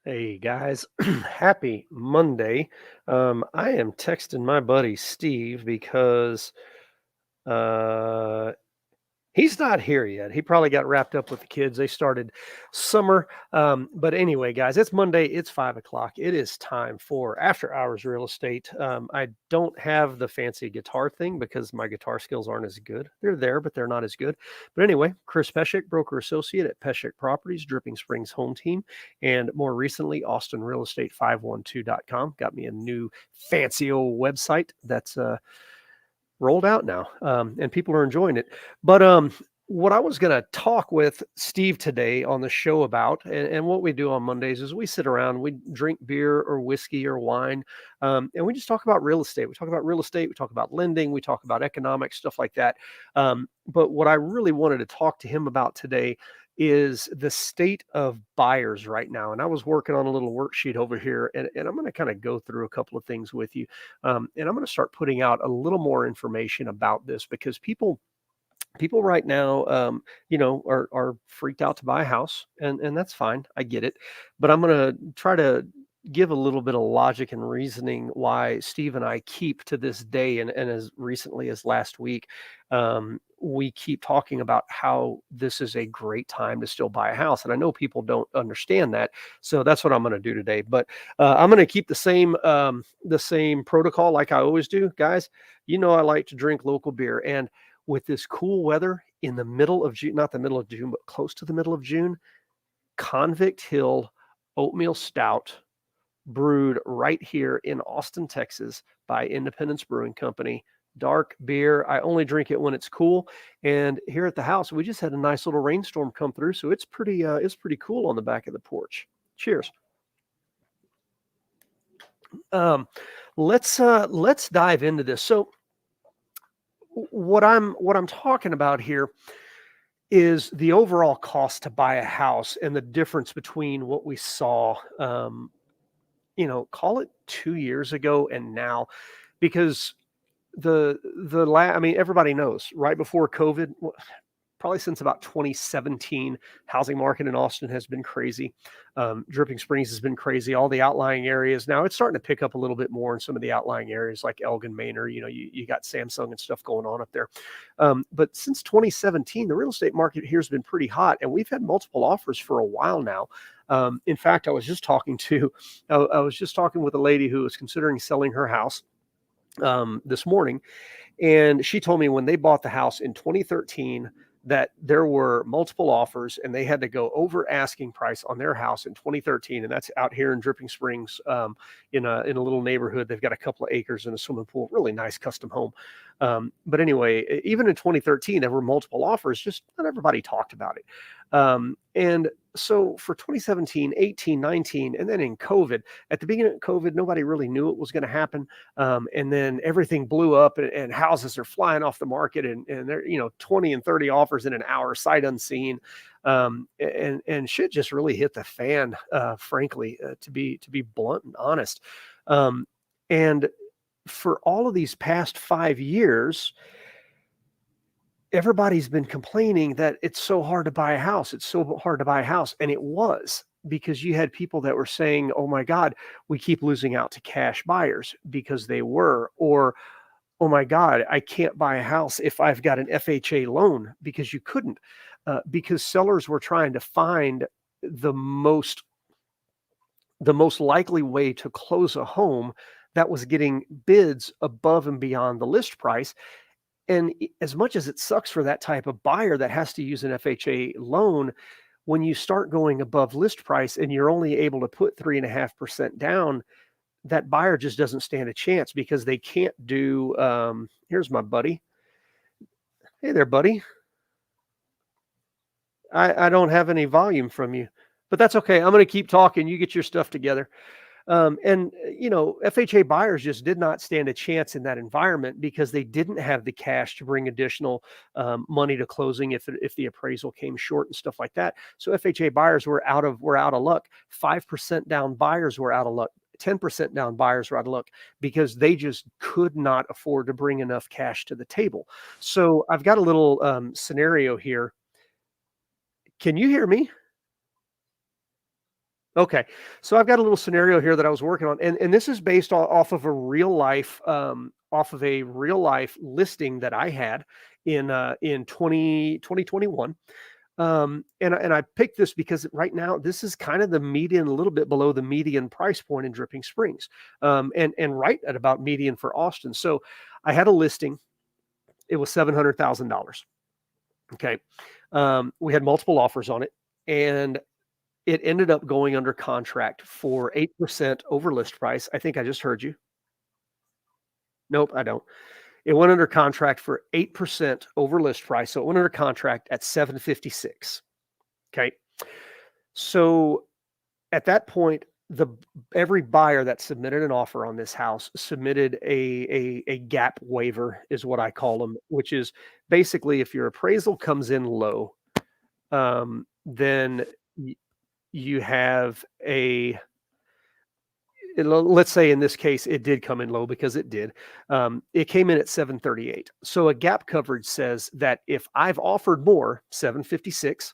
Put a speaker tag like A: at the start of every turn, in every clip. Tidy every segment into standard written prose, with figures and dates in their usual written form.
A: Hey guys, happy Monday. I am texting my buddy Steve because uh, he's not here yet. He probably got wrapped up with the kids. They started summer. But anyway, guys, it's Monday. It's 5 o'clock. It is time for After Hours Real Estate. I don't have the fancy guitar thing because my guitar skills aren't as good. They're there, but they're not as good. But anyway, Chris Peshek, broker associate at Peshek Properties, Dripping Springs Home Team, and more recently, Austin Real Estate 512.com. Got me a new fancy old website that's rolled out now, and people are enjoying it. But what I was going to talk with Steve today on the show about, and what we do on Mondays is we sit around, we drink beer or whiskey or wine, and we just talk about real estate. We talk about real estate, we talk about lending, we talk about economics, stuff like that. But what I really wanted to talk to him about today is the state of buyers right now. And I was working on a little worksheet over here, and I'm going to kind of go through a couple of things with you. And I'm going to start putting out a little more information about this because people right now, are freaked out to buy a house, and that's fine. I get it, but I'm going to try to give a little bit of logic and reasoning why Steve and I keep to this day, and as recently as last week, we keep talking about how this is a great time to still buy a house. And I know people don't understand that, so that's what I'm going to do today. But I'm going to keep the same protocol like I always do, guys. I like to drink local beer, and with this cool weather in the middle of June, not the middle of June, but close to the middle of June, Convict Hill Oatmeal Stout, brewed right here in Austin, Texas by Independence Brewing Company. Dark beer. I only drink it when it's cool. And here at the house, we just had a nice little rainstorm come through, so it's pretty cool on the back of the porch. Cheers. Um, let's dive into this. So what I'm talking about here is the overall cost to buy a house and the difference between what we saw, call it 2 years ago and now, because I mean, everybody knows right before COVID, probably since about 2017, housing market in Austin has been crazy. Dripping Springs has been crazy. All the outlying areas now, it's starting to pick up a little bit more in some of the outlying areas like Elgin Manor. You got Samsung and stuff going on up there. But since 2017, the real estate market here has been pretty hot, and we've had multiple offers for a while now. In fact, I was just talking with a lady who was considering selling her house this morning, and she told me when they bought the house in 2013 that there were multiple offers and they had to go over asking price on their house in 2013. And that's out here in Dripping Springs, in a little neighborhood. They've got a couple of acres and a swimming pool, really nice custom home. But anyway, even in 2013, there were multiple offers, just not everybody talked about it. And so for 2017, 18, 19, and then in COVID, at the beginning of COVID, nobody really knew it was going to happen. And then everything blew up, and houses are flying off the market, and they're, 20 and 30 offers in an hour, sight unseen. And shit just really hit the fan, frankly, to be blunt and honest. And for all of these past 5 years, everybody's been complaining that it's so hard to buy a house. It's so hard to buy a house. And it was because you had people that were saying, oh my God, we keep losing out to cash buyers because they were, or, oh my God, I can't buy a house if I've got an FHA loan, because you couldn't, because sellers were trying to find the most the most likely way to close a home that was getting bids above and beyond the list price. And as much as it sucks for that type of buyer that has to use an FHA loan, when you start going above list price and you're only able to put 3.5% down, that buyer just doesn't stand a chance because they can't do. Here's my buddy. Hey there, buddy. I don't have any volume from you, but that's okay. I'm going to keep talking. You get your stuff together. FHA buyers just did not stand a chance in that environment because they didn't have the cash to bring additional money to closing if the appraisal came short and stuff like that. So FHA buyers were out of luck. 5% down buyers were out of luck. 10% down buyers were out of luck because they just could not afford to bring enough cash to the table. So I've got a little scenario here. Can you hear me? Okay. So I've got a little scenario here that I was working on, and this is based off of a real life listing that I had in 2021. And I picked this because right now this is kind of the median, a little bit below the median price point in Dripping Springs, and right at about median for Austin. So I had a listing. It was $700,000. Okay. We had multiple offers on it, and it ended up going under contract for 8% over list price. I think I just heard you. Nope, I don't. It went under contract for 8% over list price. So it went under contract at 756. Okay. So at that point, every buyer that submitted an offer on this house submitted a gap waiver, is what I call them, which is basically if your appraisal comes in low, then you have let's say in this case, it did come in low because it did. It came in at 738. So a gap coverage says that if I've offered more, 756,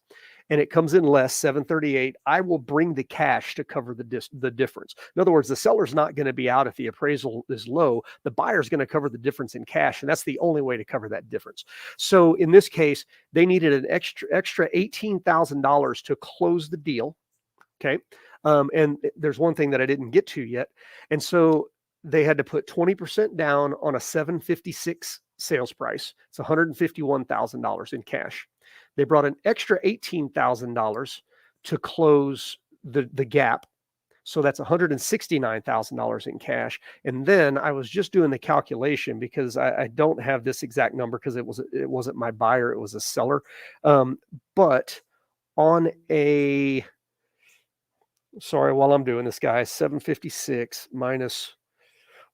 A: and it comes in less, 738, I will bring the cash to cover the difference. In other words, the seller's not going to be out if the appraisal is low. The buyer's going to cover the difference in cash, and that's the only way to cover that difference. So in this case, they needed an extra $18,000 to close the deal. Okay. And there's one thing that I didn't get to yet. And so they had to put 20% down on a 756 sales price. It's $151,000 in cash. They brought an extra $18,000 to close the gap. So that's $169,000 in cash. And then I was just doing the calculation because I don't have this exact number because it wasn't my buyer, it was a seller. But on a Sorry, while I'm doing this, guys, 756 minus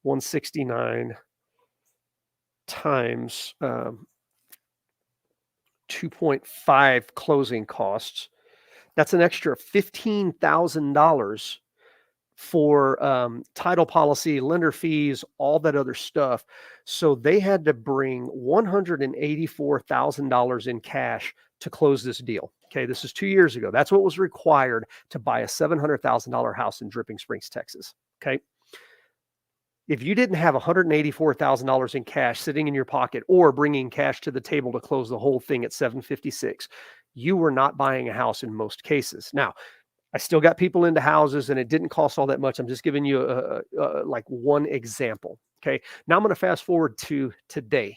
A: 169 times 2.5 closing costs. That's an extra $15,000 for title policy, lender fees, all that other stuff. So they had to bring $184,000 in cash to close this deal. Okay, this is 2 years ago. That's what was required to buy a $700,000 house in Dripping Springs, Texas. Okay. If you didn't have $184,000 in cash sitting in your pocket or bringing cash to the table to close the whole thing at 756, you were not buying a house in most cases. Now, I still got people into houses and it didn't cost all that much. I'm just giving you like one example. Okay. Now I'm going to fast forward to today,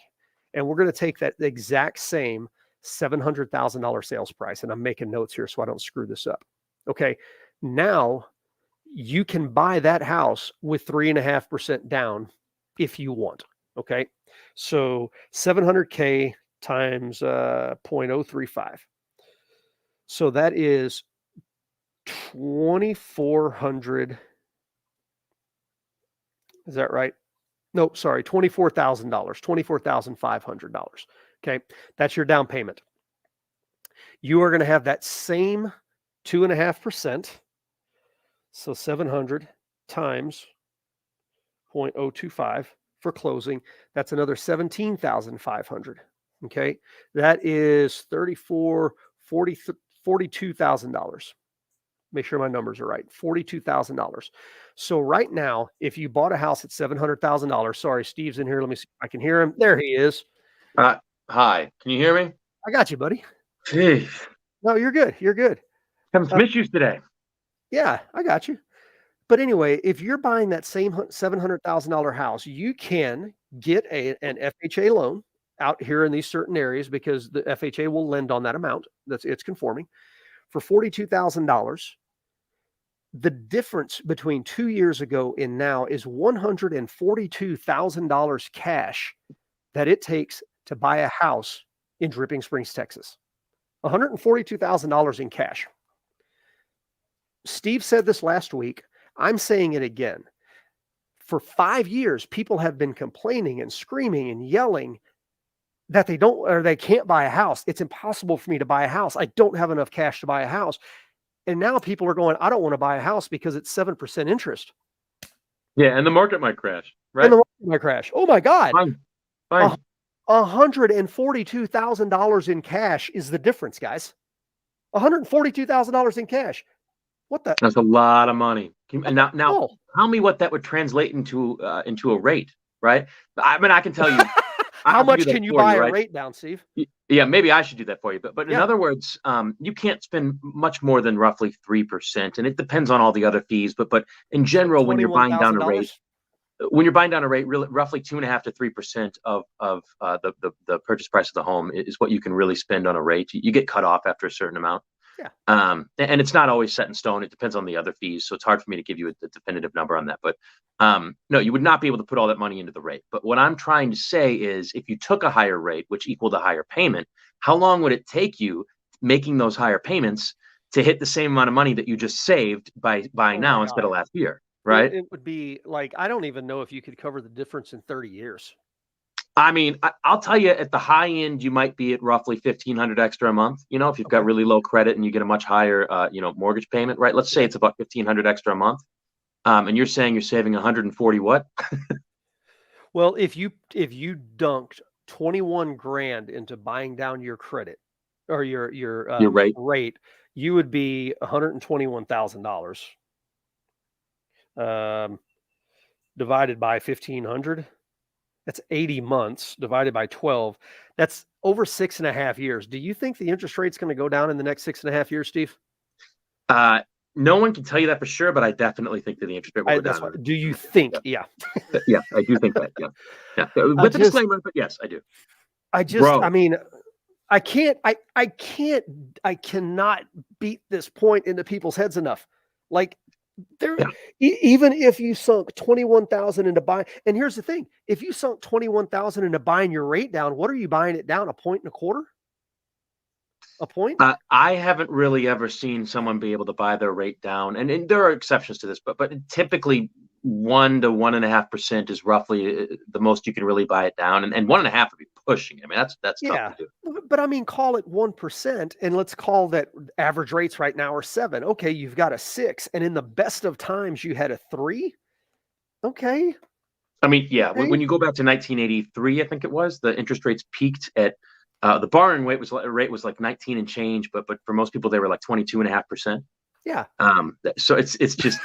A: and we're going to take that exact same $700,000 sales price. And I'm making notes here so I don't screw this up. Okay. Now you can buy that house with 3.5% down if you want. Okay. So 700K times 0.035. So that is 2,400. Is that right? No, sorry, $24,000, $24,500. Okay. That's your down payment. You are going to have that same 2.5%. So 700 times 0.025 for closing. That's another 17,500. Okay. That is $42,000. Make sure my numbers are right. $42,000. So right now, if you bought a house at $700,000, sorry, Steve's in here. Let me see if I can hear him. There he is.
B: Hi, can you hear me?
A: I got you, buddy.
B: Jeez.
A: No, you're good. You're good.
B: Having some issues today.
A: Yeah, I got you. But anyway, if you're buying that same $700,000 house, you can get an FHA loan out here in these certain areas because the FHA will lend on that amount. It's conforming for $42,000. The difference between 2 years ago and now is $142,000 cash that it takes to buy a house in Dripping Springs, Texas. $142,000 in cash. Steve said this last week. I'm saying it again. For 5 years, people have been complaining and screaming and yelling that they can't buy a house. It's impossible for me to buy a house. I don't have enough cash to buy a house. And now people are going, I don't want to buy a house because it's 7% interest.
B: Yeah, and the market might crash, right?
A: And the market might crash. Oh my God.
B: Fine.
A: $142,000 in cash is the difference, guys. $142,000 in cash. What the?
B: That's a lot of money. And now,
A: Oh.
B: tell me what that would translate into a rate, right? I mean, I can tell you. I
A: How
B: can do
A: much
B: that
A: can you
B: for
A: buy
B: you,
A: a
B: right?
A: rate down, Steve?
B: Yeah, maybe I should do that for you. But in
A: Yeah.
B: other words, you can't spend much more than roughly 3%, and it depends on all the other fees. But in
A: So
B: general, when you're buying down a rate,
A: $21,000.
B: really, roughly 2.5 to 3% of the purchase price of the home is what you can really spend on a rate. You get cut off after a certain amount.
A: Yeah.
B: And it's not always set in stone. It depends on the other fees. So it's hard for me to give you a definitive number on that. But no, you would not be able to put all that money into the rate. But what I'm trying to say is if you took a higher rate, which equaled a higher payment, how long would it take you making those higher payments to hit the same amount of money that you just saved by buying
A: Oh my
B: now instead of
A: God.
B: last year? Right.
A: It would be like, I don't even know if you could cover the difference in 30 years.
B: I mean, I'll tell you, at the high end, you might be at roughly 1,500 extra a month. You know, if you've got
A: Okay.
B: really low credit and you get a much higher, mortgage payment, right? Let's say it's about 1,500 extra a month. And you're saying you're saving 140 what?
A: Well, if you dunked 21 grand into buying down your credit or your
B: Your rate.
A: rate, you would be $121,000 divided by 1,500. That's 80 months divided by 12. That's over 6.5 years. Do you think the interest rate's going to go down in the next 6.5 years, Steve?
B: No one can tell you that for sure, but I definitely think that the interest rate will go
A: That's
B: down.
A: why. Do you think? Yeah.
B: Yeah, I do think that. Yeah, yeah.
A: I
B: With a
A: just,
B: disclaimer, but yes, I do.
A: I
B: Bro,
A: mean, I can't, I cannot beat this point into people's heads enough. Like, there,
B: yeah.
A: even if you sunk 21,000 into buying, and here's the thing: if you sunk 21,000 into buying your rate down, what are you buying it down? 1.25 points? A point?
B: I haven't really ever seen someone be able to buy their rate down, and there are exceptions to this, but typically 1 to 1.5% is roughly the most you can really buy it down, and 1.5 would be pushing. I mean, that's tough
A: Yeah.
B: to do.
A: But I mean, call it 1%, and let's call that average rates right now are 7. Okay, you've got a 6, and in the best of times, you had a 3. Okay.
B: I mean, yeah, when
A: Okay.
B: you go back to 1983, I think it was, the interest rates peaked at the borrowing rate was like 19 and change, but for most people they were like 22.5%.
A: Yeah.
B: So it's just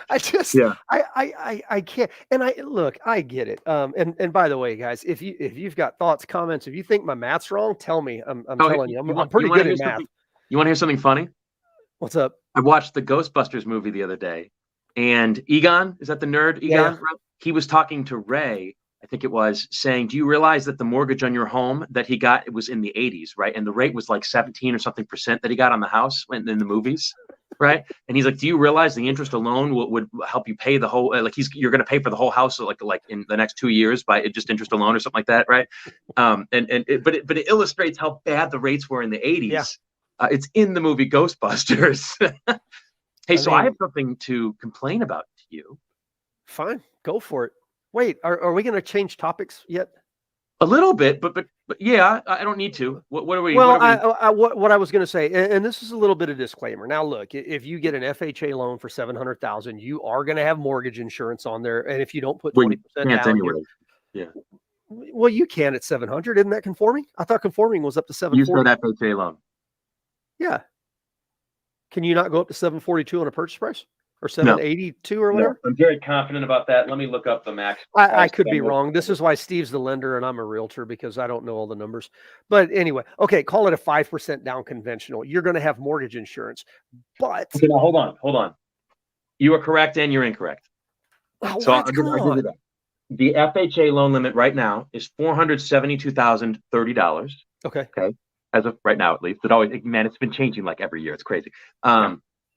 A: I just
B: yeah.
A: I can't. And I look, I get it. And by the way, guys, if you've got thoughts, comments, if you think my math's wrong, tell me. I'm
B: Oh,
A: telling you, I'm
B: you
A: pretty
B: want to
A: good
B: hear
A: at math.
B: something? You want to hear something funny?
A: What's up?
B: I watched the Ghostbusters movie the other day, and Egon, is that the nerd
A: Yeah, yeah.
B: Egon? Right? He was talking to Ray, I think it was, saying, "Do you realize that the mortgage on your home that he got, it was in the 80s, right? And the rate was like 17 or something percent that he got on the house in the movies." Right. And he's like, "Do you realize the interest alone would help you pay the whole, like you're going to pay for the whole house like in the next 2 years by just interest alone or something like that." Right. But it illustrates how bad the rates were in the
A: Yeah.
B: 80s. It's in the movie Ghostbusters. Hey,
A: I
B: so I have
A: mean,
B: something to complain about to you.
A: fine, go for it. Wait, are we going to change topics yet?
B: A little bit, but yeah, I don't need to. What are we? What
A: Well,
B: are we?
A: what I was going to say, and this is a little bit of disclaimer. Now, look, if you get an FHA loan for 700,000, you are going to have mortgage insurance on there, and if you don't put
B: We
A: 20%
B: can't
A: down, you're
B: anyway. Yeah.
A: well, you can at 700. Isn't that conforming? I thought conforming was up to
B: You said
A: 740.
B: FHA loan.
A: Yeah. Can you not go up to 742 on a purchase price or
B: No,
A: 782 or
B: no.
A: whatever?
B: I'm very confident about that. Let me look up the max
A: I
B: price.
A: could be wrong. This is why Steve's the lender and I'm a realtor because I don't know all the numbers. But anyway, okay, call it a 5% down conventional. You're going to have mortgage insurance. But
B: Okay, now hold on. You are correct and you're incorrect. So
A: what? Come
B: I'll give you
A: on.
B: that. The FHA loan limit right now is $472,030.
A: Okay.
B: Okay, as of right now, at least. It's been changing like every year. It's crazy.
A: Yeah.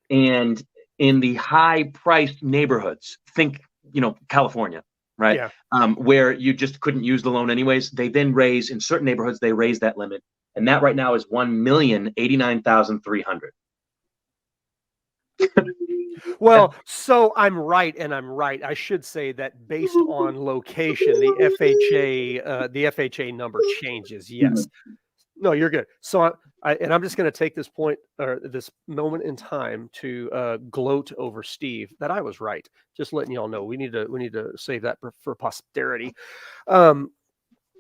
B: And in the high-priced neighborhoods, think California, right?
A: Yeah.
B: Where you just couldn't use the loan anyways. They then raise in certain neighborhoods. They raise that limit, and that right now is 1,089,300.
A: Well, so I'm right, and I'm right. I should say that based on location, the FHA number changes. Yes. No, you're good. So I'm just going to take this point or this moment in time to gloat over Steve that I was right. Just letting y'all know we need to save that for posterity. Um,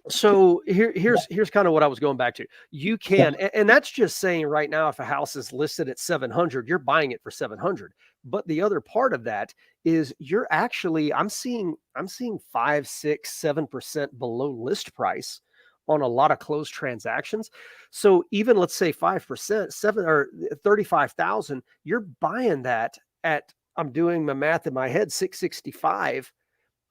A: So here's kind of what I was going back to. You can, and that's just saying right now, if a house is listed at 700, you're buying it for 700. But the other part of that is you're actually, I'm seeing 5, 6, 7% below list price on a lot of closed transactions. So even let's say 5%, 7 or 35,000, you're buying that at, I'm doing my math in my head, 665.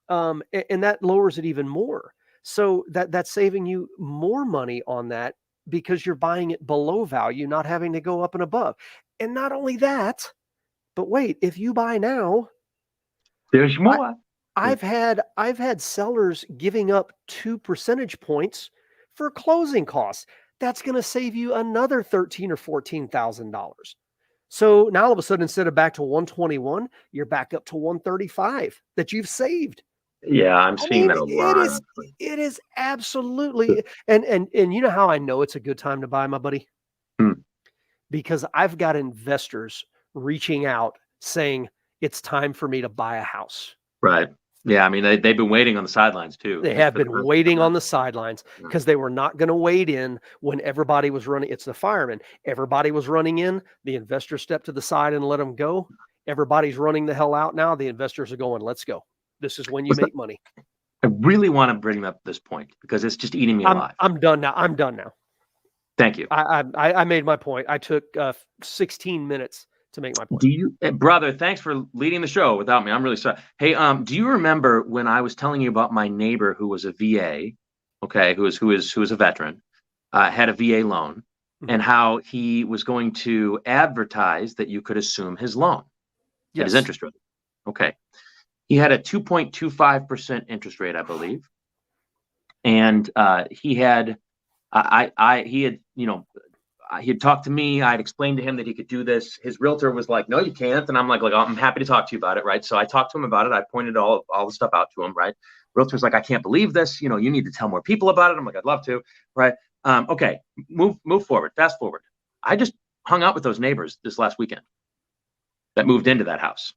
A: And that lowers it even more. So that's saving you more money on that because you're buying it below value, not having to go up and above. And not only that, but wait, if you buy now,
B: There's
A: I,
B: more.
A: I've had sellers giving up 2 percentage points for closing costs. That's going to save you another $13,000 or $14,000. So now all of a sudden, instead of back to 121, you're back up to 135 that you've saved.
B: Yeah, I'm
A: I
B: seeing
A: mean,
B: that a lot. Actually.
A: it is absolutely, and you know how I know it's a good time to buy, my buddy?
B: Hmm.
A: Because I've got investors reaching out saying it's time for me to buy a house.
B: Right. Yeah, I mean they've been waiting on the sidelines too.
A: They
B: It's
A: have
B: for the
A: been
B: rest of
A: waiting
B: the
A: on the sidelines
B: yeah.
A: because they were not going to wade in when everybody was running. It's the firemen. Everybody was running in. The investors stepped to the side and let them go. Everybody's running the hell out now. The investors are going, let's go. This is when you
B: Listen,
A: make money.
B: I really want to bring up this point because it's just eating me alive.
A: I'm done now. I'm done now.
B: Thank you.
A: I made my point. I took 16 minutes to make my point.
B: Do you, brother? Thanks for leading the show without me. I'm really sorry. Hey, do you remember when I was telling you about my neighbor who was a VA, okay, who is a veteran, had a VA loan, and how he was going to advertise that you could assume his loan at his
A: Yes.
B: interest rate? Okay, he had a 2.25% interest rate, I believe, and he had he had talked to me. I had explained to him that he could do this. His realtor was like, "No, you can't." And I'm like, oh, "I'm happy to talk to you about it, right?" So I talked to him about it. I pointed all the stuff out to him, right? Realtor's like, "I can't believe this. You need to tell more people about it." I'm like, "I'd love to," right? Okay, move forward. Fast forward. I just hung out with those neighbors this last weekend that moved into that house,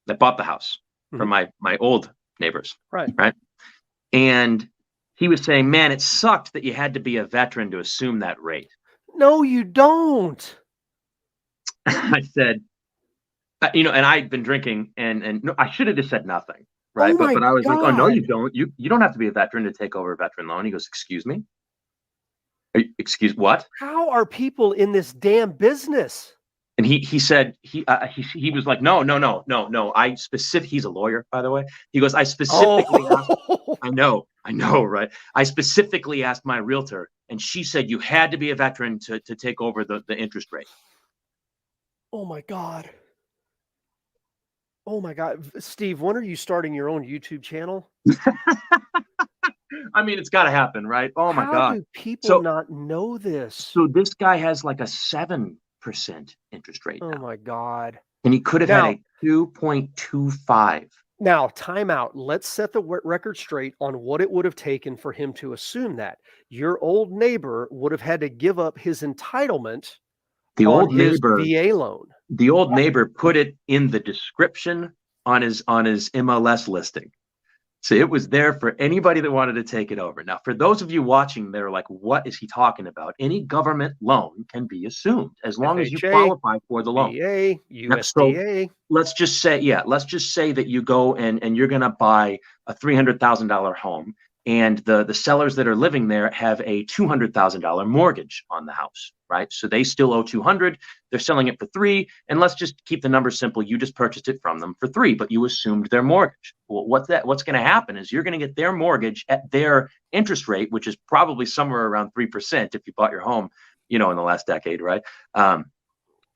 B: that bought the house from my old neighbors, right? And he was saying, "Man, it sucked that you had to be a veteran to assume that rate."
A: No, you don't.
B: I said, and I'd been drinking, and no, I should have just said nothing, right?
A: Oh my
B: But I was like, "Oh no,
A: God.
B: you don't. You don't have to be a veteran to take over a veteran loan." He goes, "Excuse me? Excuse what?"
A: How are people in this damn business?
B: And he said he was like, "No, no, no, no, no. He's a lawyer, by the way. He goes, I specifically asked.
A: Oh,
B: I know, right? I specifically asked my realtor, and she said you had to be a veteran to take over the interest rate."
A: oh my God. Oh my God. Steve, when are you starting your own YouTube channel?
B: I mean, it's got to happen, right? Oh my
A: How
B: God.
A: do people
B: So
A: not know this?
B: so this guy has like a 7% interest rate
A: Oh
B: now,
A: my God.
B: and he could have had
A: Now,
B: a 2.25.
A: now, time out. Let's set the record straight on what it would have taken for him to assume that. Your old neighbor would have had to give up his entitlement
B: The
A: on
B: old
A: his
B: neighbor,
A: VA loan.
B: the old neighbor put it in the description on his MLS listing. So it was there for anybody that wanted to take it over. Now, for those of you watching, they're like, "What is he talking about?" Any government loan can be assumed as long as you
A: FHA,
B: qualify for the loan.
A: VA,
B: So
A: USDA.
B: let's just say that you go and you're going to buy a $300,000 home, and the sellers that are living there have a $200,000 mortgage on the house, right? So they still owe 200. They're selling it for 3, and let's just keep the numbers simple. You just purchased it from them for 3, but you assumed their mortgage. Well, what's going to happen is you're going to get their mortgage at their interest rate, which is probably somewhere around 3% if you bought your home, in the last decade, right? And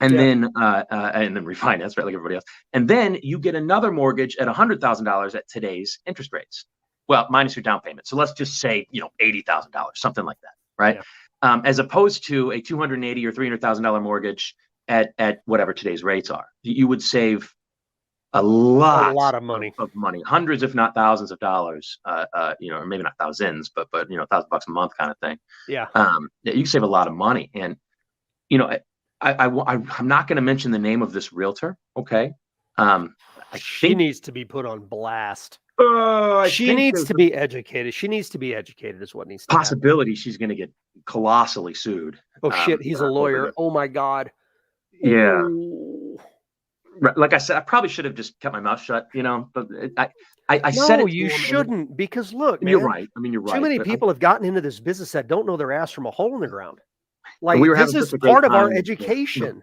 B: then refinance, right, like everybody else. And then you get another mortgage at $100,000 at today's interest rates. Well, minus your down payment. So let's just say, $80,000, something like that, right?
A: Yeah.
B: As opposed to a $280,000 or $300,000 mortgage at whatever today's rates are. You would save a lot
A: of money.
B: of money, hundreds, if not thousands of dollars, or maybe not thousands, but $1,000 a month kind of thing.
A: Yeah.
B: You can save a lot of money. And, I'm not going to mention the name of this realtor. Okay.
A: She needs to be put on blast.
B: Oh, I
A: She
B: think
A: needs
B: there's
A: to
B: a
A: be educated. She needs to be educated is what needs to happen.
B: possibility she's going to get colossally sued.
A: Oh shit, he's a
B: Over
A: lawyer.
B: this.
A: Oh my God.
B: Yeah.
A: Ooh.
B: Like I said, I probably should have just kept my mouth shut, but I said
A: No,
B: it to
A: you
B: him.
A: shouldn't, because look,
B: And you're
A: man,
B: right. I mean, you're
A: too
B: right.
A: many
B: But
A: people have gotten into this business that don't know their ass from a hole in the ground.
B: we
A: Like,
B: were
A: this
B: having such
A: is
B: a great
A: part of our
B: time.
A: education.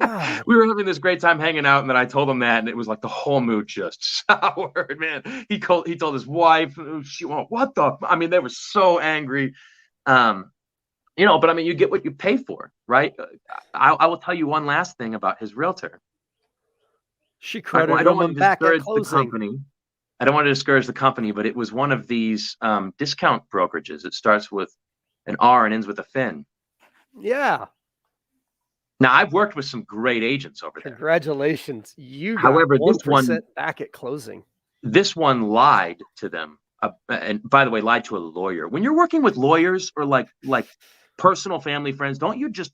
A: God.
B: We were having this great time hanging out, and then I told him that, and it was like the whole mood just soured, man. He told his wife, she went, what the? I mean, they were so angry. But I mean, you get what you pay for, right? I will tell you one last thing about his realtor.
A: She
B: Well, I
A: credited
B: don't
A: him
B: want to
A: back at
B: discourage the
A: closing.
B: company. I don't want to discourage the company, but it was one of these discount brokerages. It starts with an R and ends with a fin.
A: Yeah.
B: Now, I've worked with some great agents over there.
A: Congratulations. You got
B: However,
A: 1% back at closing.
B: this one lied to them. And by the way, lied to a lawyer. When you're working with lawyers or like personal family friends, don't you just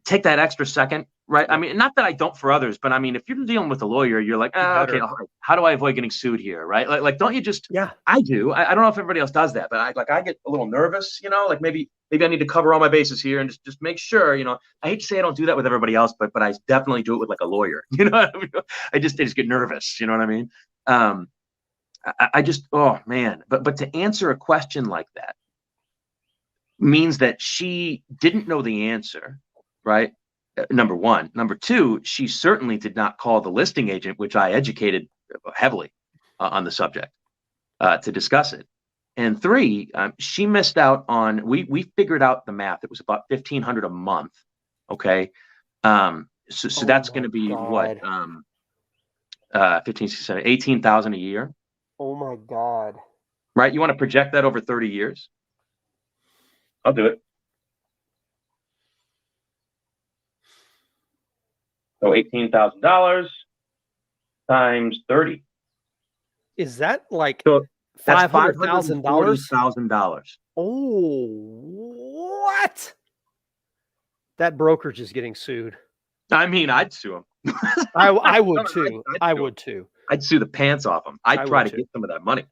B: take that extra second, right?
A: Yeah.
B: I mean, not that I don't for others, but I mean, if you're dealing with a lawyer, you're like, okay, how do I avoid getting sued here, right? Like, don't you just?
A: Yeah.
B: I do. I don't know if everybody else does that, but I get a little nervous, like maybe I need to cover all my bases here and just make sure, I hate to say I don't do that with everybody else, but I definitely do it with like a lawyer, you know what I mean? I just get nervous, you know what I mean? I just, oh man, but to answer a question like that means that she didn't know the answer, right? Number one. Number two, she certainly did not call the listing agent, which I educated heavily on the subject to discuss it. And three, she missed out on, we figured out the math. It was about $1,500 a month. Okay. So that's going to be what? 15, 16, 18,000 a year.
A: Oh my God.
B: Right. You want to project that over 30 years? I'll do it. So $18,000 times 30.
A: Is that like
B: so that's
A: $500,000?
B: $540,000.
A: Oh, what? That brokerage is getting sued.
B: I mean, I'd sue him.
A: I would too. I would too.
B: I'd sue the pants off him. I'd try to get some of that money.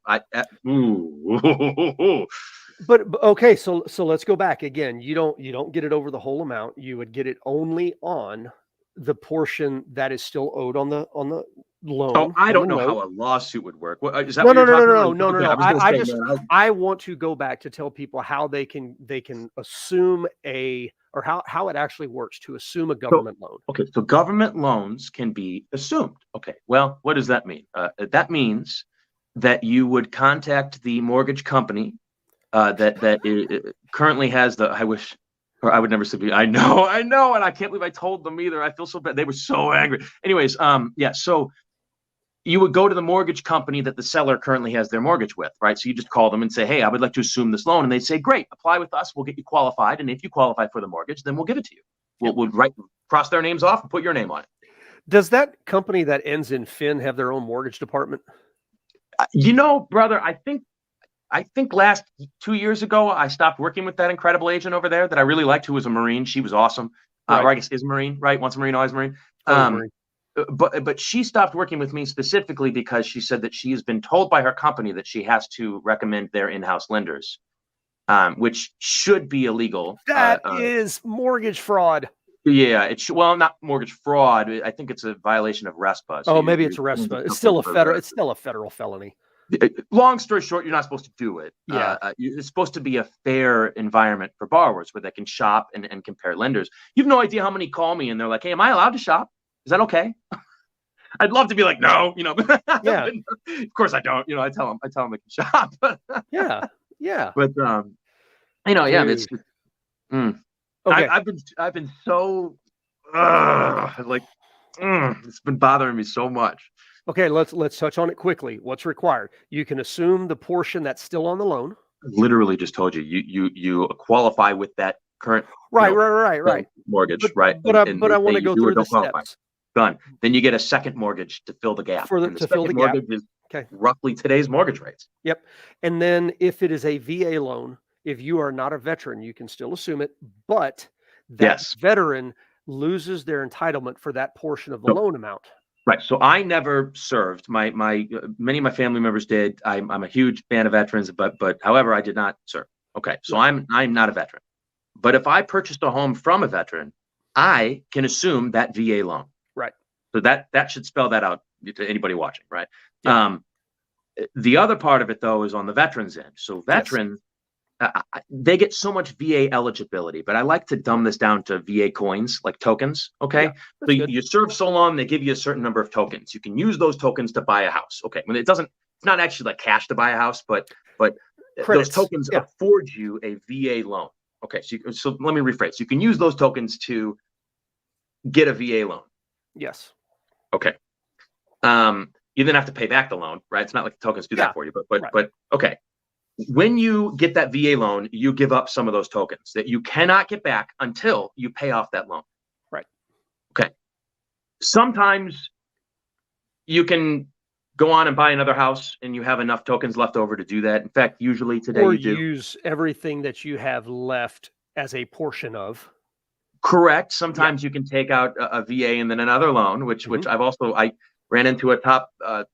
A: But okay, so let's go back again. You don't get it over the whole amount. You would get it only on the portion that is still owed on the loan.
B: Oh, I don't know how a lawsuit would work. Is that
A: no. I want to go back to tell people how they can assume or how it actually works to assume a government loan.
B: Okay, so government loans can be assumed. Okay, well, what does that mean? That means that you would contact the mortgage company that currently has the. I would never say. I know, and I can't believe I told them either. I feel so bad. They were so angry. Anyways, yeah. So you would go to the mortgage company that the seller currently has their mortgage with, right? So you just call them and say, hey, I would like to assume this loan. And they'd say, great, apply with us. We'll get you qualified. And if you qualify for the mortgage, then we'll give it to you. We'll cross their names off and put your name on it.
A: Does that company that ends in Fin have their own mortgage department?
B: Brother, I think last 2 years ago, I stopped working with that incredible agent over there that I really liked, who was a Marine. She was awesome.
A: Right.
B: Or I guess is a Marine, right? Once a Marine, always a Marine.
A: Marine.
B: But she stopped working with me specifically because she said that she has been told by her company that she has to recommend their in-house lenders, which should be illegal.
A: That is mortgage fraud.
B: Yeah, not mortgage fraud. I think it's a violation of RESPA.
A: So maybe it's RESPA. It's still a federal felony.
B: Long story short, you're not supposed to do it.
A: Yeah.
B: It's supposed to be a fair environment for borrowers where they can shop and compare lenders. You have no idea how many call me and they're like, hey, am I allowed to shop? Is that okay? I'd love to be like, no,
A: Yeah.
B: Of course I don't. I tell them they can shop.
A: Yeah.
B: But yeah, it's.
A: Okay.
B: I've been so it's been bothering me so much.
A: Okay, let's touch on it quickly. What's required? You can assume the portion that's still on the loan.
B: Literally just told you you qualify with that current
A: right
B: mortgage, right?
A: But I want to go through the steps.
B: Done. Then you get a second mortgage to fill the gap.
A: To fill the gap.
B: Is roughly today's mortgage rates.
A: Yep. And then if it is a VA loan, if you are not a veteran, you can still assume it, but that veteran loses their entitlement for that portion of the loan amount.
B: Right. So I never served. Many of my family members did. I'm a huge fan of veterans, but however, I did not serve. Okay. So I'm not a veteran. But if I purchased a home from a veteran, I can assume that VA loan.
A: Right.
B: So that should spell that out to anybody watching, right?
A: Yeah.
B: The other part of it though is on the veterans end. So veterans, they get so much VA eligibility, but I like to dumb this down to VA coins, like tokens. Okay.
A: Yeah,
B: so you serve so long, they give you a certain number of tokens. You can use those tokens to buy a house. Okay. When it's not actually like cash to buy a house, but
A: Credits.
B: those tokens afford you a VA loan. Okay. So let me rephrase. You can use those tokens to get a VA loan.
A: Yes.
B: Okay. You then have to pay back the loan, right? It's not like the tokens do that for you, but okay. When you get that VA loan, you give up some of those tokens that you cannot get back until you pay off that loan.
A: Right.
B: Okay. Sometimes you can go on and buy another house and you have enough tokens left over to do that. In fact, usually today
A: or
B: you do.
A: Use everything that you have left as a portion of.
B: Correct. Sometimes you can take out a VA and then another loan, which I ran into a top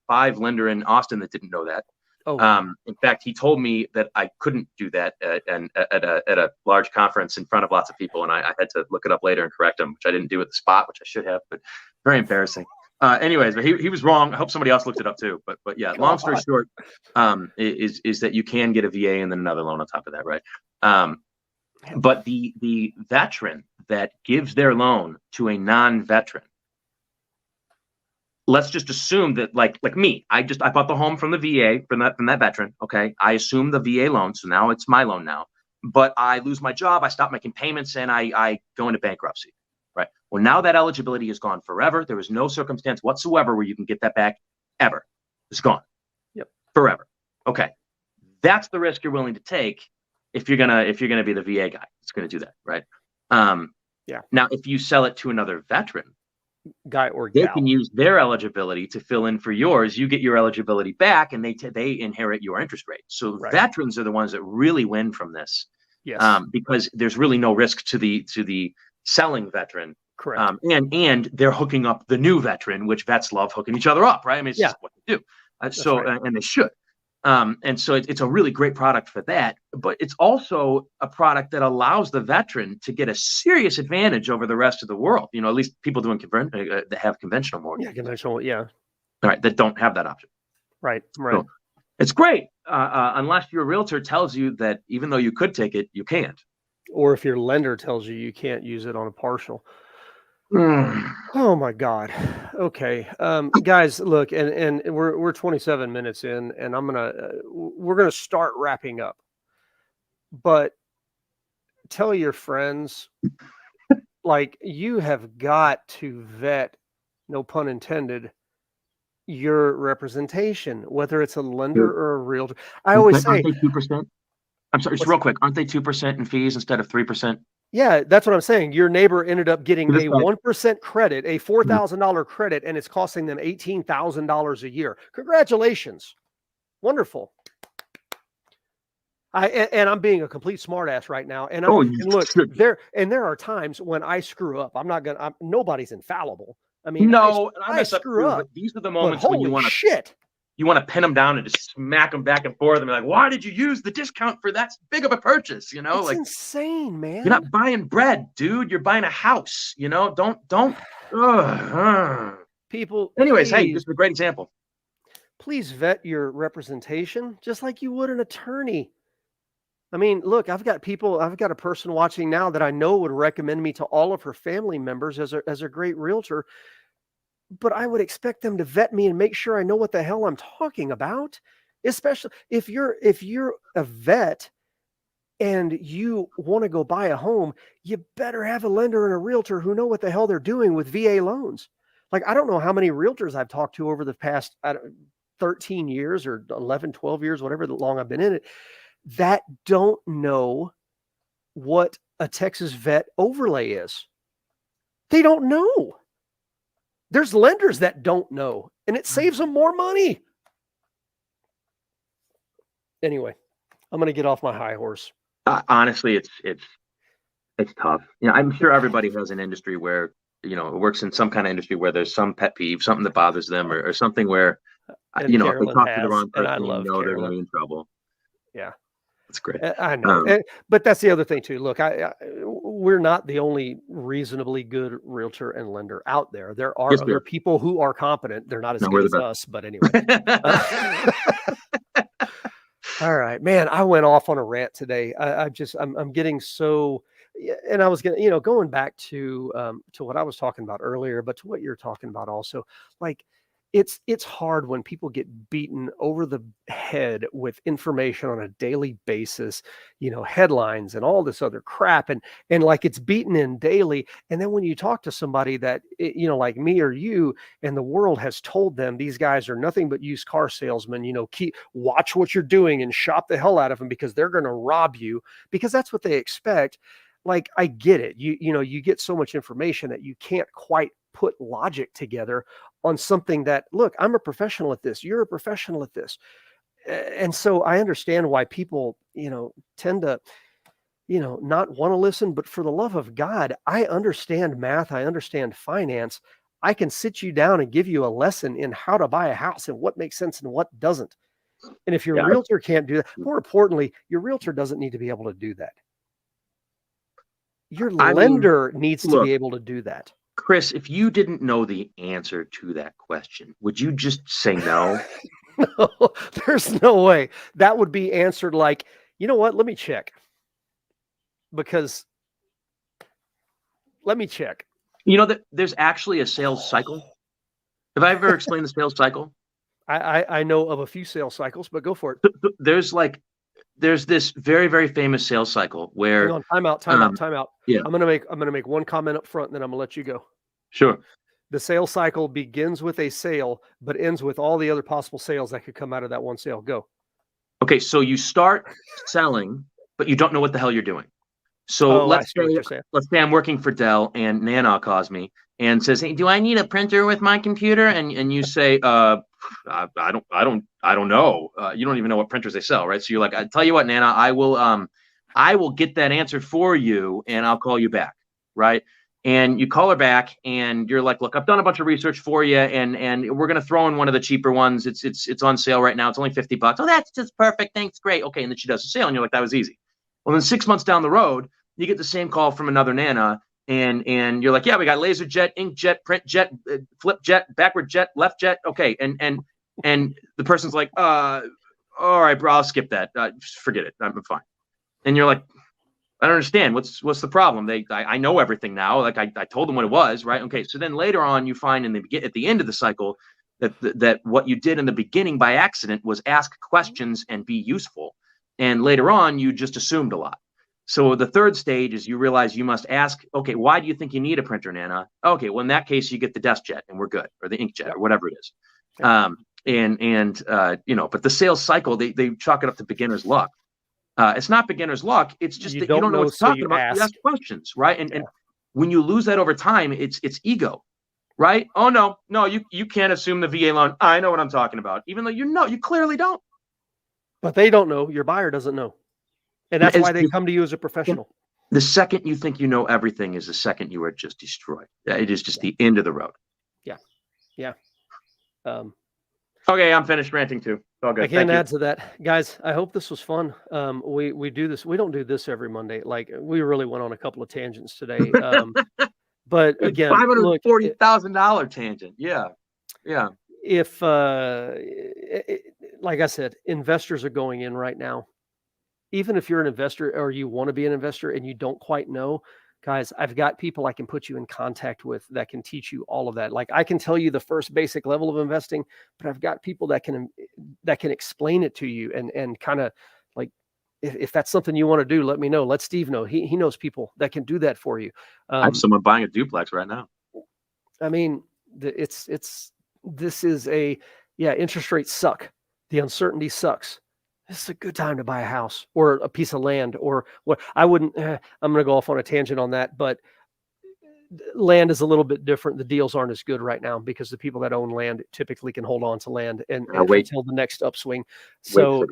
B: 5 lender in Austin that didn't know that.
A: Oh.
B: In fact, he told me that I couldn't do that at a large conference in front of lots of people, and I had to look it up later and correct him, which I didn't do at the spot, which I should have, but very embarrassing. Anyways, but he was wrong. I hope somebody else looked it up too. But yeah, long story short, is that you can get a VA and then another loan on top of that, right? But the veteran that gives their loan to a non-veteran, let's just assume that like me, I bought the home from the VA from that veteran. Okay. I assume the VA loan. So now it's my loan now, but I lose my job. I stop making payments and I go into bankruptcy. Right. Well, now that eligibility is gone forever. There is no circumstance whatsoever where you can get that back ever. It's gone.
A: Yep.
B: Forever. Okay. That's the risk you're willing to take if you're gonna be the VA guy. It's gonna do that. Right. Now, if you sell it to another veteran,
A: guy or gal,
B: they can use their eligibility to fill in for yours. You get your eligibility back, and they inherit your interest rate. So veterans are the ones that really win from this, because there's really no risk to the selling veteran.
A: Correct.
B: And they're hooking up the new veteran, which vets love hooking each other up, right? I mean, it's just what they do. And they should. And so it's a really great product for that, but it's also a product that allows the veteran to get a serious advantage over the rest of the world. You know, at least people doing that have conventional mortgages.
A: Yeah, conventional,
B: All right, that don't have that option.
A: Right.
B: So it's great, unless your realtor tells you that even though you could take it, you can't.
A: Or if your lender tells you you can't use it on a partial. Oh my God. Okay. Guys, look, and we're 27 minutes in, and we're gonna start wrapping up. But tell your friends, like, you have got to vet, no pun intended, your representation, whether it's a lender or a realtor. I always say,
B: aren't they 2%? I'm sorry, just real quick. Aren't they 2% in fees instead of 3%?
A: Yeah, that's what I'm saying. Your neighbor ended up getting a 1% credit, a $4,000 credit, and it's costing them $18,000 a year. Congratulations. Wonderful. I'm being a complete smartass right now. And look, there are times when I screw up. Nobody's infallible. I mean, I screw up.
B: But these are the moments when you want to
A: shit.
B: You want to pin them down and just smack them back and forth and be like, why did you use the discount for that big of a purchase? You know,
A: it's insane, man.
B: You're not buying bread, dude. You're buying a house. You know, don't.
A: People.
B: Anyways, hey, this is a great example.
A: Please vet your representation just like you would an attorney. I mean, look, I've got a person watching now that I know would recommend me to all of her family members as a great realtor. But I would expect them to vet me and make sure I know what the hell I'm talking about, especially if you're a vet and you want to go buy a home, you better have a lender and a realtor who know what the hell they're doing with VA loans. Like, I don't know how many realtors I've talked to over the past 13 years or 11, 12 years, whatever long I've been in it, that don't know what a Texas vet overlay is. They don't know. There's lenders that don't know, and it saves them more money. Anyway, I'm going to get off my high horse.
B: Honestly, it's tough. You know, I'm sure everybody has an industry where works in some kind of industry where there's some pet peeve, something that bothers them, or something where,
A: And
B: if they
A: Carolyn
B: talk to the
A: has,
B: wrong
A: and I
B: person,
A: love
B: they're going to
A: Carolyn.
B: be in trouble.
A: Yeah.
B: That's great.
A: I know, but that's the other thing too. Look, we're not the only reasonably good realtor and lender out there. There are
B: Yes, we
A: other
B: are.
A: people who are competent. They're not as
B: No,
A: good
B: we're
A: as
B: the
A: us, but anyway. All right, man. I went off on a rant today. I'm getting so, and I was gonna, going back to what I was talking about earlier, but to what you're talking about also, like it's hard when people get beaten over the head with information on a daily basis, headlines and all this other crap, and like it's beaten in daily. And then when you talk to somebody that like me or you, and the world has told them these guys are nothing but used car salesmen, watch what you're doing and shop the hell out of them because they're going to rob you, because that's what they expect. Like, I get it. You get so much information that you can't quite put logic together on something that, look, I'm a professional at this, you're a professional at this. And so I understand why people, tend to, not want to listen. But for the love of God, I understand math, I understand finance. I can sit you down and give you a lesson in how to buy a house and what makes sense and what doesn't. And if your
B: Yeah.
A: realtor can't do that, more importantly, your realtor doesn't need to be able to do that. Your lender needs to be able to do that.
B: Chris, if you didn't know the answer to that question, would you just say no?
A: No, there's no way. That would be answered like, you know what? Let me check. Because let me check.
B: That there's actually a sales cycle. Have I ever explained the sales cycle?
A: I know of a few sales cycles, but go for it.
B: There's this very, very famous sales cycle where,
A: hang on, time out.
B: Yeah.
A: I'm gonna make one comment up front, and then I'm gonna let you go.
B: Sure.
A: The sales cycle begins with a sale, but ends with all the other possible sales that could come out of that one sale. Go.
B: Okay, so you start selling, but you don't know what the hell you're doing. So let's say I'm working for Dell, and Nana calls me and says, "Hey, do I need a printer with my computer?" And you say, I don't know. You don't even know what printers they sell, right? So you're like, "I tell you what, Nana, I will get that answer for you, and I'll call you back," right? And you call her back, and you're like, "Look, I've done a bunch of research for you, and we're gonna throw in one of the cheaper ones. It's on sale right now. It's only $50. Oh, that's just perfect. Thanks, great. Okay." And then she does a sale, and you're like, "That was easy." Well, then 6 months down the road, you get the same call from another Nana, and you're like, "Yeah, we got laser jet, ink jet, print jet, flip jet, backward jet, left jet." Okay, and the person's like, "All right, bro, I'll skip that. Forget it. I'm fine." And you're like, "I don't understand. What's the problem? I know everything now. Like I told them what it was, right?" Okay, so then later on, you find at the end of the cycle that what you did in the beginning by accident was ask questions and be useful, and later on, you just assumed a lot. So the third stage is you realize you must ask, okay, why do you think you need a printer, Nana? Okay, well, in that case, you get the desk jet and we're good, or the ink jet, or whatever it is. But the sales cycle, they chalk it up to beginner's luck. It's not beginner's luck. It's just that you don't know what you're talking about. You ask questions, right? And when you lose that over time, it's ego, right? Oh, no, you can't assume the VA loan. I know what I'm talking about, even though you clearly don't.
A: But they don't know. Your buyer doesn't know. And that's why they come to you as a professional.
B: The second you think you know everything is the second you are just destroyed. It is just the end of the road.
A: Yeah.
B: Okay, I'm finished ranting too. All good.
A: I can't add to that. Guys, I hope this was fun. We do this. We don't do this every Monday. Like, we really went on a couple of tangents today. But again,
B: $540,000 tangent. Yeah.
A: If like I said, investors are going in right now. Even if you're an investor or you want to be an investor and you don't quite know, guys, I've got people I can put you in contact with that can teach you all of that. Like, I can tell you the first basic level of investing, but I've got people that can explain it to you and kind of like, if that's something you want to do, let me know. Let Steve know. He knows people that can do that for you.
B: I have someone buying a duplex right now.
A: I mean, this is interest rates suck. The uncertainty sucks. This is a good time to buy a house or a piece of land or what. I wouldn't, I'm going to go off on a tangent on that, but land is a little bit different. The deals aren't as good right now because the people that own land typically can hold on to land and until the next upswing. So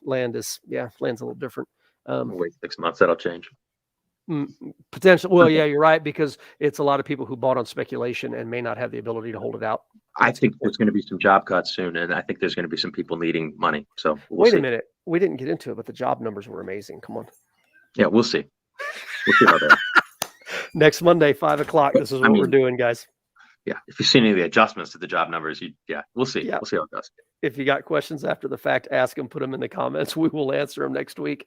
A: land's a little different.
B: Wait 6 months. That'll change.
A: Potential. Well, yeah, you're right, because it's a lot of people who bought on speculation and may not have the ability to hold it out.
B: I
A: That's a
B: think
A: good point.
B: there's going to be some job cuts soon, and I think there's going to be some people needing money. So we'll
A: Wait
B: see.
A: a minute. We didn't get into it, but the job numbers were amazing. Come on.
B: Yeah, we'll see. We'll see how they are.
A: Next Monday, 5:00. This is what we're doing, guys.
B: Yeah, if you've seen any of the adjustments to the job numbers, we'll see.
A: Yeah.
B: We'll see how it goes.
A: If you got questions after the fact, ask them, put them in the comments. We will answer them next week.